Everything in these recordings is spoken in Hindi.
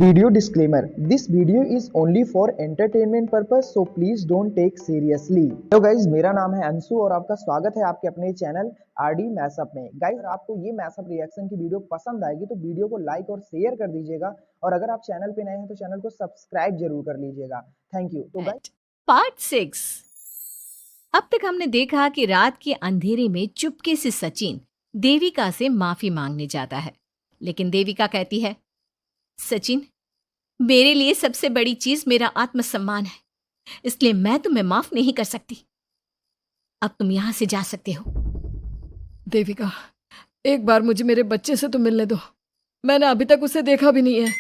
Video disclaimer: This video is only for entertainment purpose, so please don't take seriously. Hello guys, मेरा नाम है अंशु और आपका स्वागत है आपके अपने चैनल आरडी मैशअप में। गाइज, अगर आपको ये मैशअप रिएक्शन की वीडियो पसंद आएगी तो वीडियो को लाइक और शेयर कर दीजिएगा, और अगर आप चैनल पे नए हैं तो चैनल को सब्सक्राइब जरूर कर लीजिएगा। Thank you. तो गाइज, पार्ट 6। अब तक हमने देखा कि रात के अंधेरे में चुपके से सचिन देविका से माफी मांगने जाता है, लेकिन देविका कहती है, सचिन, मेरे लिए सबसे बड़ी चीज मेरा आत्मसम्मान है, इसलिए मैं तुम्हें माफ नहीं कर सकती। अब तुम यहां से जा सकते हो। देविका, एक बार मुझे मेरे बच्चे से तो मिलने दो। मैंने अभी तक उसे देखा भी नहीं है।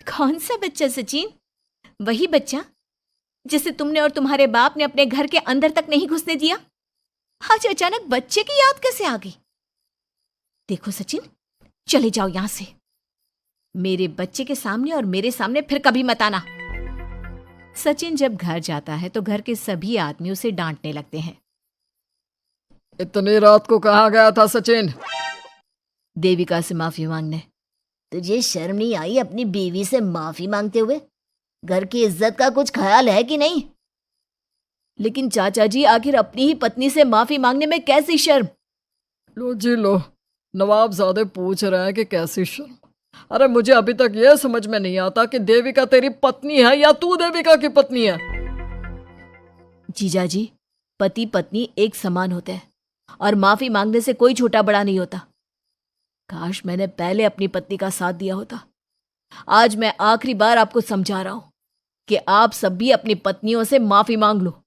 कौन सा बच्चा सचिन? वही बच्चा जिसे तुमने और तुम्हारे बाप ने अपने घर के अंदर तक नहीं घुसने दिया। आज अचानक बच्चे की याद कैसे आ गई? देखो सचिन, चले जाओ यहां से। मेरे बच्चे के सामने और मेरे सामने फिर कभी मत आना। सचिन जब घर जाता है तो घर के सभी आदमी उसे डांटने लगते हैं। इतनी रात को कहाँ गया था सचिन? देविका से माफी मांगने। तुझे शर्म नहीं आई अपनी बीवी से माफी मांगते हुए? घर की इज्जत का कुछ ख्याल है कि नहीं? लेकिन चाचा जी, आखिर अपनी ही पत्नी से माफी मांगने में कैसी शर्म? लो जी लो, नवाबजादे पूछ रहे हैं कि कैसी शर्म। अरे मुझे अभी तक यह समझ में नहीं आता कि देविका तेरी पत्नी है या तू देविका की पत्नी है। जीजा जी, पति पत्नी एक समान होते हैं और माफी मांगने से कोई छोटा बड़ा नहीं होता। काश मैंने पहले अपनी पत्नी का साथ दिया होता। आज मैं आखिरी बार आपको समझा रहा हूं कि आप सब भी अपनी पत्नियों से माफी मांग लो।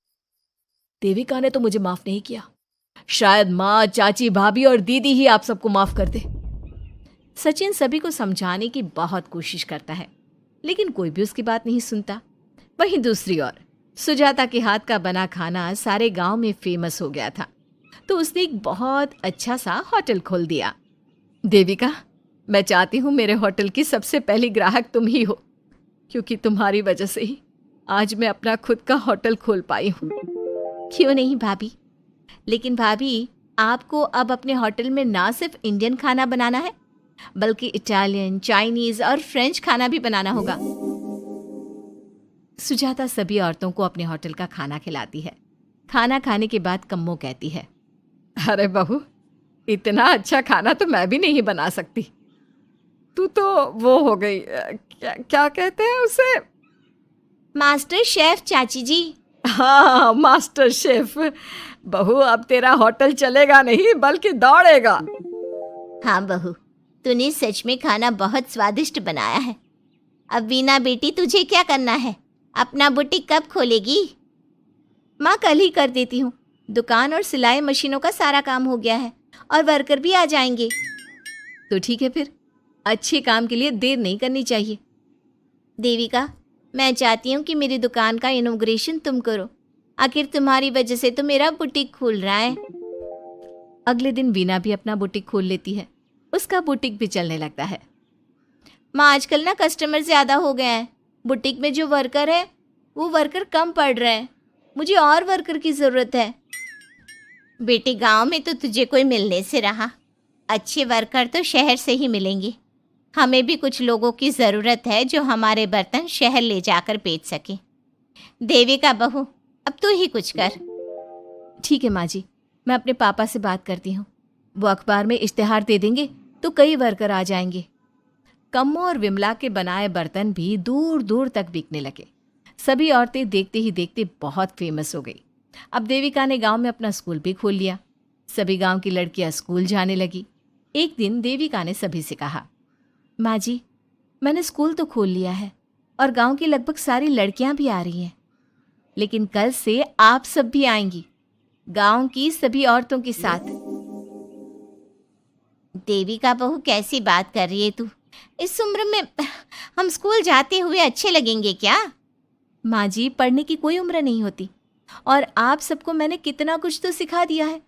देविका ने तो मुझे माफ नहीं किया, शायद माँ, चाची, भाभी और दीदी ही आप सबको माफ कर दे। सचिन सभी को समझाने की बहुत कोशिश करता है, लेकिन कोई भी उसकी बात नहीं सुनता। वहीं दूसरी ओर सुजाता के हाथ का बना खाना सारे गांव में फेमस हो गया था, तो उसने एक बहुत अच्छा सा होटल खोल दिया। देविका, मैं चाहती हूँ मेरे होटल की सबसे पहली ग्राहक तुम ही हो, क्योंकि तुम्हारी वजह से ही आज मैं अपना खुद का होटल खोल पाई हूँ। क्यों नहीं भाभी? लेकिन भाभी, आपको अब अपने होटल में ना सिर्फ इंडियन खाना बनाना है, बल्कि इटालियन, चाइनीज और फ्रेंच खाना भी बनाना होगा। सुजाता सभी औरतों को अपने होटल का खाना खिलाती है। खाना खाने के बाद कम्मो कहती है, अरे बहू, इतना अच्छा खाना तो मैं भी नहीं बना सकती। तू तो वो हो गई, क्या कहते हैं उसे? मास्टर शेफ चाची जी। हाँ, मास्टर शेफ। बहू, अब तेरा होटल चलेगा नहीं बल्कि दौड़ेगा। हाँ बहू, तूने सच में खाना बहुत स्वादिष्ट बनाया है। अब वीना बेटी, तुझे क्या करना है? अपना बुटीक कब खोलेगी? माँ, कल ही कर देती हूँ। दुकान और सिलाई मशीनों का सारा काम हो गया है और वर्कर भी आ जाएंगे। तो ठीक है, फिर अच्छे काम के लिए देर नहीं करनी चाहिए। देविका, मैं चाहती हूँ कि मेरी दुकान का इनॉग्रेशन तुम करो। आखिर तुम्हारी वजह से तो मेरा बुटीक खुल रहा है। अगले दिन वीना भी अपना बुटीक खोल लेती है। उसका बुटीक भी चलने लगता है। माँ, आजकल ना कस्टमर ज़्यादा हो गए हैं। बुटीक में जो वर्कर है वो वर्कर कम पड़ रहे हैं। मुझे और वर्कर की ज़रूरत है। बेटी, गांव में तो तुझे कोई मिलने से रहा। अच्छे वर्कर तो शहर से ही मिलेंगे। हमें भी कुछ लोगों की ज़रूरत है जो हमारे बर्तन शहर ले जाकर बेच सके। देविका बहू, अब तू ही कुछ कर। ठीक है माँ जी, मैं अपने पापा से बात करती हूँ। वो अखबार में इश्तिहार दे देंगे तो कई वर्कर आ जाएंगे। कम्मो और विमला के बनाए बर्तन भी दूर दूर तक बिकने लगे। सभी औरतें देखते ही देखते बहुत फेमस हो गई। अब देविका ने गांव में अपना स्कूल भी खोल लिया। सभी गांव की लड़कियां स्कूल जाने लगी। एक दिन देविका ने सभी से कहा, माँ जी, मैंने स्कूल तो खोल लिया है और गांव की लगभग सारी लड़कियां भी आ रही हैं, लेकिन कल से आप सब भी आएंगी, गांव की सभी औरतों के साथ। देविका बहू, कैसी बात कर रही है तू? इस उम्र में हम स्कूल जाते हुए अच्छे लगेंगे क्या? माँ जी, पढ़ने की कोई उम्र नहीं होती, और आप सबको मैंने कितना कुछ तो सिखा दिया है।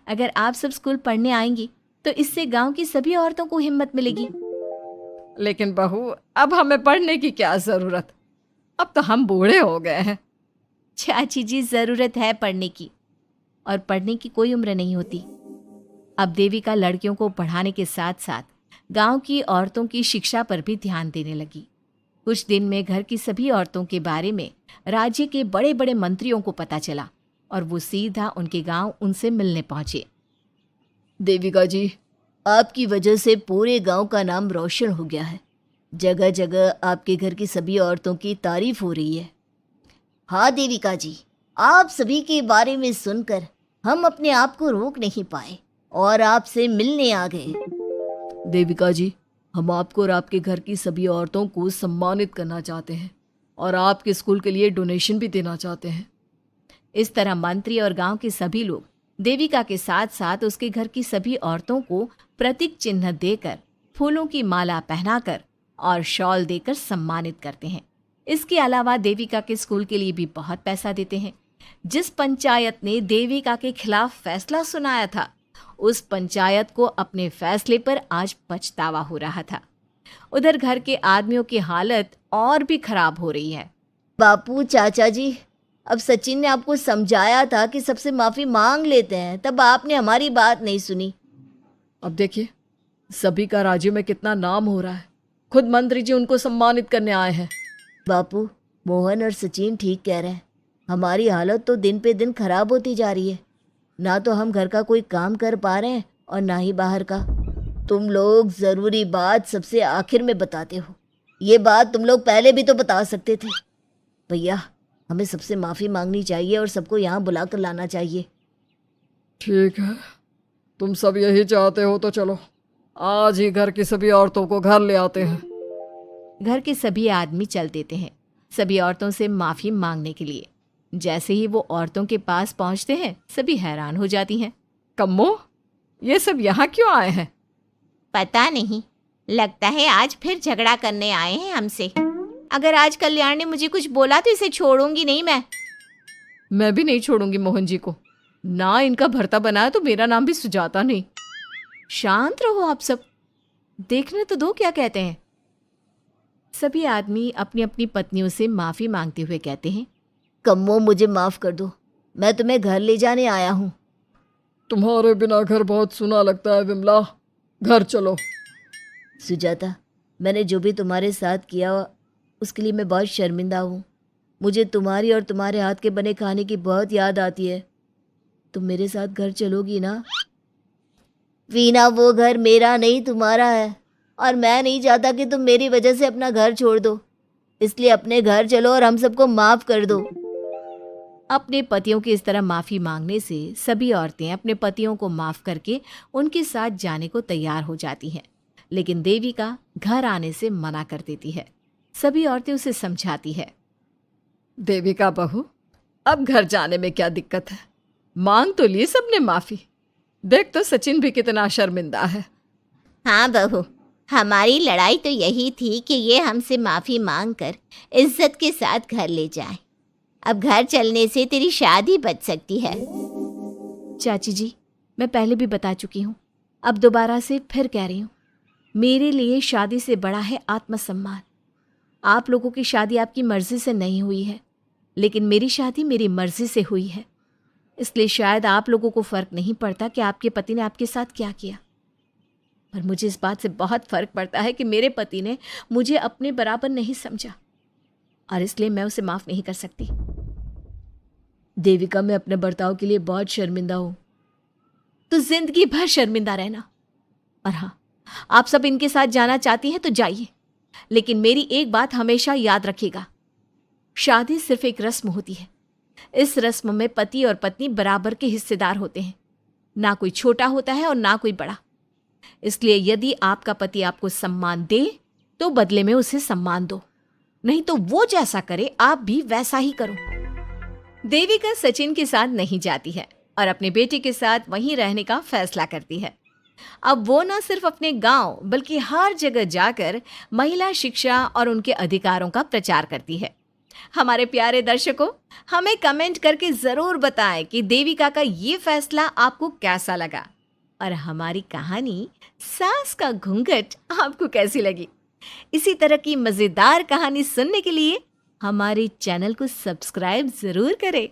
अगर आप सब स्कूल पढ़ने आएंगी तो इससे गांव की सभी औरतों को हिम्मत मिलेगी। लेकिन बहू, अब हमें पढ़ने की क्या जरूरत? अब तो हम बूढ़े हो गए हैं। चाची जी, जरूरत है पढ़ने की, और पढ़ने की कोई उम्र नहीं होती। अब देविका लड़कियों को पढ़ाने के साथ साथ गांव की औरतों की शिक्षा पर भी ध्यान देने लगी। कुछ दिन में घर की सभी औरतों के बारे में राज्य के बड़े बड़े मंत्रियों को पता चला और वो सीधा उनके गांव उनसे मिलने पहुंचे। देविका जी, आपकी वजह से पूरे गांव का नाम रोशन हो गया है। जगह जगह आपके घर की सभी औरतों की तारीफ हो रही है। हाँ देविका जी, आप सभी के बारे में सुनकर हम अपने आप को रोक नहीं पाए और आपसे मिलने आ गए। देविका जी, हम आपको और आपके घर की सभी औरतों को सम्मानित करना चाहते हैं और आपके स्कूल के लिए डोनेशन भी देना चाहते हैं। इस तरह मंत्री और गांव के सभी लोग देविका के साथ साथ उसके घर की सभी औरतों को प्रतीक चिन्ह देकर, फूलों की माला पहनाकर और शॉल देकर सम्मानित करते हैं। इसके अलावा देविका के स्कूल के लिए भी बहुत पैसा देते हैं। जिस पंचायत ने देविका के खिलाफ फैसला सुनाया था, उस पंचायत को अपने फैसले पर आज पछतावा हो रहा था। उधर घर के आदमियों की हालत और भी खराब हो रही है। बापू, चाचा जी, अब सचिन ने आपको समझाया था कि सबसे माफ़ी मांग लेते हैं, तब आपने हमारी बात नहीं सुनी। अब देखिए, सभी का राज्य में कितना नाम हो रहा है। खुद मंत्री जी उनको सम्मानित करने आए हैं। बापू, मोहन और सचिन ठीक कह रहे हैं। हमारी हालत तो दिन पे दिन खराब होती जा रही है। ना तो हम घर का कोई काम कर पा रहे हैं और ना ही बाहर का। तुम लोग ज़रूरी बात सबसे आखिर में बताते हो। ये बात तुम लोग पहले भी तो बता सकते थे। भैया, हमें सबसे माफ़ी मांगनी चाहिए और सबको यहाँ बुला कर लाना चाहिए। ठीक है, तुम सब यही चाहते हो तो चलो, आज ही घर की सभी औरतों को घर ले आते हैं। घर के सभी आदमी चल देते हैं सभी औरतों से माफ़ी मांगने के लिए। जैसे ही वो औरतों के पास पहुंचते हैं, सभी हैरान हो जाती हैं। कम्मो, ये सब यहाँ क्यों आए हैं? पता नहीं, लगता है आज फिर झगड़ा करने आए हैं हमसे। अगर आज कल्याण ने मुझे कुछ बोला तो इसे छोड़ूंगी नहीं मैं भी नहीं छोड़ूंगी मोहन जी को। ना इनका भरता बनाया तो मेरा नाम भी सुजाता नहीं। शांत रहो आप सब, देखने तो दो क्या कहते हैं। सभी आदमी अपनी अपनी पत्नियों से माफ़ी मांगते हुए कहते हैं, कम्मो, मुझे माफ़ कर दो, मैं तुम्हें घर ले जाने आया हूँ। तुम्हारे बिना घर बहुत सुना लगता है विमला, घर चलो। सुजाता, मैंने जो भी तुम्हारे साथ किया उसके लिए मैं बहुत शर्मिंदा हूँ। मुझे तुम्हारी और तुम्हारे हाथ के बने खाने की बहुत याद आती है। तुम मेरे साथ घर चलोगी ना? वीना, वो घर मेरा नहीं तुम्हारा है और मैं नहीं चाहता कि तुम मेरी वजह से अपना घर छोड़ दो। इसलिए अपने घर चलो और हम सबको माफ़ कर दो। अपने पतियों की इस तरह माफ़ी मांगने से सभी औरतें अपने पतियों को माफ़ करके उनके साथ जाने को तैयार हो जाती हैं। लेकिन देविका घर आने से मना कर देती है। सभी औरतें उसे समझाती है। देविका बहू, अब घर जाने में क्या दिक्कत है? मांग तो ली सबने माफ़ी। देख तो सचिन भी कितना शर्मिंदा है। हाँ बहू, हमारी लड़ाई तो यही थी कि ये हमसे माफ़ी मांगकर इज्जत के साथ घर ले जाए। अब घर चलने से तेरी शादी बच सकती है। चाची जी, मैं पहले भी बता चुकी हूँ, अब दोबारा से फिर कह रही हूँ, मेरे लिए शादी से बड़ा है आत्मसम्मान। आप लोगों की शादी आपकी मर्जी से नहीं हुई है, लेकिन मेरी शादी मेरी मर्जी से हुई है। इसलिए शायद आप लोगों को फ़र्क नहीं पड़ता कि आपके पति ने आपके साथ क्या किया, पर मुझे इस बात से बहुत फ़र्क पड़ता है कि मेरे पति ने मुझे अपने बराबर नहीं समझा और इसलिए मैं उसे माफ़ नहीं कर सकती। देविका, मैं अपने बर्ताव के लिए बहुत शर्मिंदा हूँ। तो जिंदगी भर शर्मिंदा रहना। और हाँ, आप सब इनके साथ जाना चाहती हैं तो जाइए, लेकिन मेरी एक बात हमेशा याद रखिएगा, शादी सिर्फ एक रस्म होती है। इस रस्म में पति और पत्नी बराबर के हिस्सेदार होते हैं, ना कोई छोटा होता है और ना कोई बड़ा। इसलिए यदि आपका पति आपको सम्मान दे तो बदले में उसे सम्मान दो, नहीं तो वो जैसा करे आप भी वैसा ही करो। देविका सचिन के साथ नहीं जाती है और अपने बेटे के साथ वहीं रहने का फैसला करती है। अब वो न सिर्फ अपने गांव बल्कि हर जगह जाकर महिला शिक्षा और उनके अधिकारों का प्रचार करती है। हमारे प्यारे दर्शकों, हमें कमेंट करके ज़रूर बताएं कि देविका का ये फैसला आपको कैसा लगा और हमारी कहानी सास का घूंघट आपको कैसी लगी। इसी तरह की मज़ेदार कहानी सुनने के लिए हमारे चैनल को सब्सक्राइब ज़रूर करें।